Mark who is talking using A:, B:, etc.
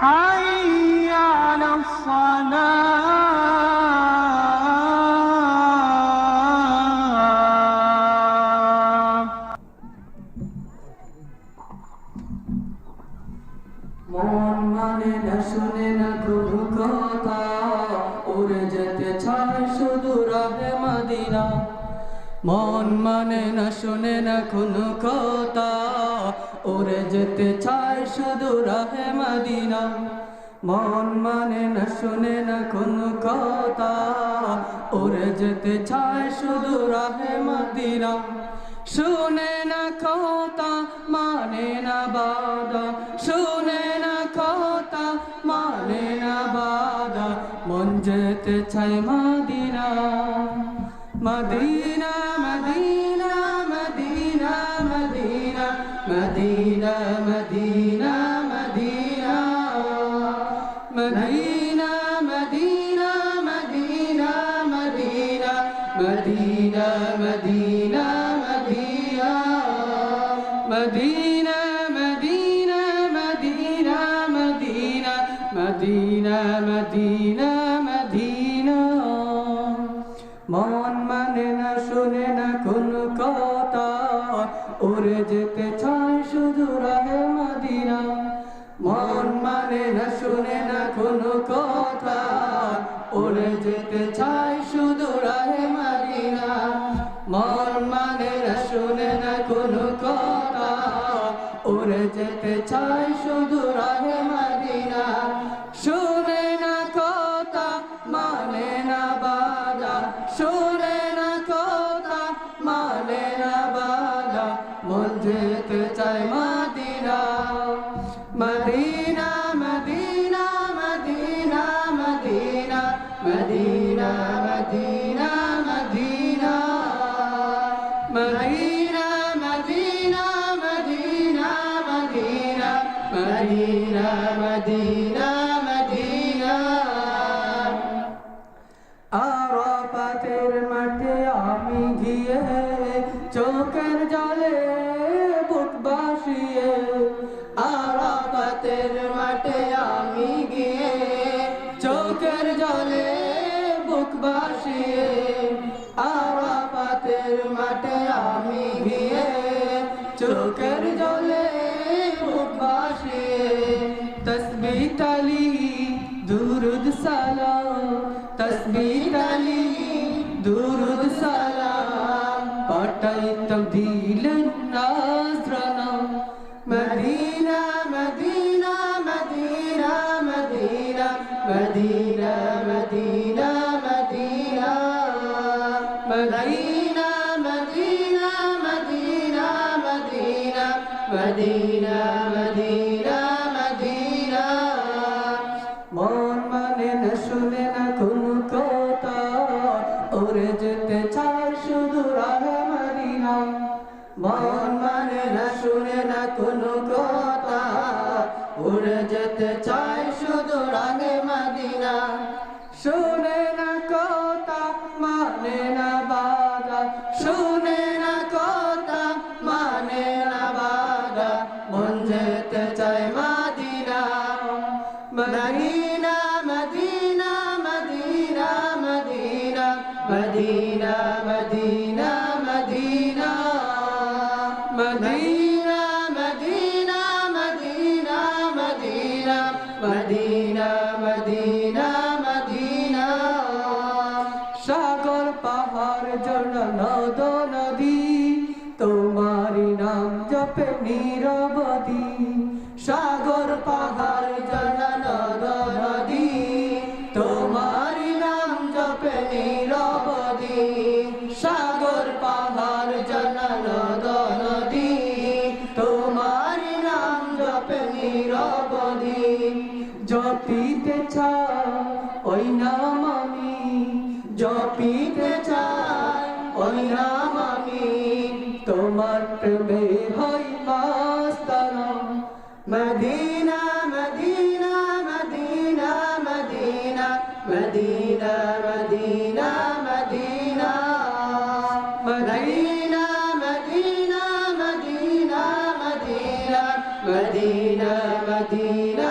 A: حي على الصلاة
B: মন মানে না শুনে না কোনো কথা উড়ে যেতে চায় শুধু রাহে মদিনা মন মানে না শুনে না কোনো কথা উড়ে যেতে চায় শুধু রাহে মদিনা মন মানে না শুনে না কোনো কথা উড়ে যেতে চায় শুধু রাহে মদিনা শুনে না কথা মানে না বাধা শুনে না কথা মানে না বাধা মন যেতে চায় Medina Medina Medina Medina Medina Medina Medina Medina Medina Medina Medina Medina Medina Medina Medina, Medina, Medina, Medina, Medina, Medina, Medina. মন মানে না শুনে না কোনো কথা উড়ে যেতে চায় শুধু রাহে মদিনা মন মানে না শুনে না কোনো কথা উড়ে যেতে চায় শুধু রাহে মদিনা মন মানে না শুনে না কোনো কথা উড়ে যেতে চায় শুধু রাহে মদিনা শুনে না কথা মানে না বাধা শুনে না কথা মানে না বাধা মন যেতে চায় Medina Medina Medina Medina Medina Medina Medina Medina Medina Medina Medina Medina Medina Medina Medina আরাফাতের মাঠে আমি গিয়ে চোখের জলে বুক ভাসিয়ে আরাফাতের মাঠে আমি গিয়ে চোখের জলে বুক ভাসিয়ে আরাফাতের মাঠে আমি গিয়ে চোখের জলে বুক ভাসিয়ে তসবিহ তালি দুরুদ সালাম তসবিহ তালি দুরুদ সালাম পাঠাইতাম দিলেন নাজরানা Medina Medina Medina Medina Medina Medina Medina Medina Medina Medina Medina Medina Medina Medina মন মানে না শুনে না কোনো কথা উড়ে যেতে চায় শুধু রাহে মদিনা মন মানে না শুনে না কোনো কথা উড়ে যেতে চায় শুধু রাহে মদিনা শুনে না কথা মানে না বাধা শুনে না কথা মানে না বাধা মন যেতে চায় Medina Medina Medina Medina Medina Medina Medina Medina Medina Medina Medina Medina Medina Medina Medina সাগর পাহাড় ঝর্ণা নদ নদী তোমারি নাম জপে নিরবধি সাগর পাহাড় ঝর্ণা নদ নদী তোমারি নাম জপে নিরবধি সাগর পাহাড় ঝর্ণা নদ নদী তোমারি নাম জপে নিরবধি জপিতে চাই ওই নাম আমি জপিতে চাই ওই নাম আমি তোমার প্রেমে হই মাস্তানা Medina Medina Medina Medina Medina Medina Medina Medina Medina Medina Medina Medina Medina Medina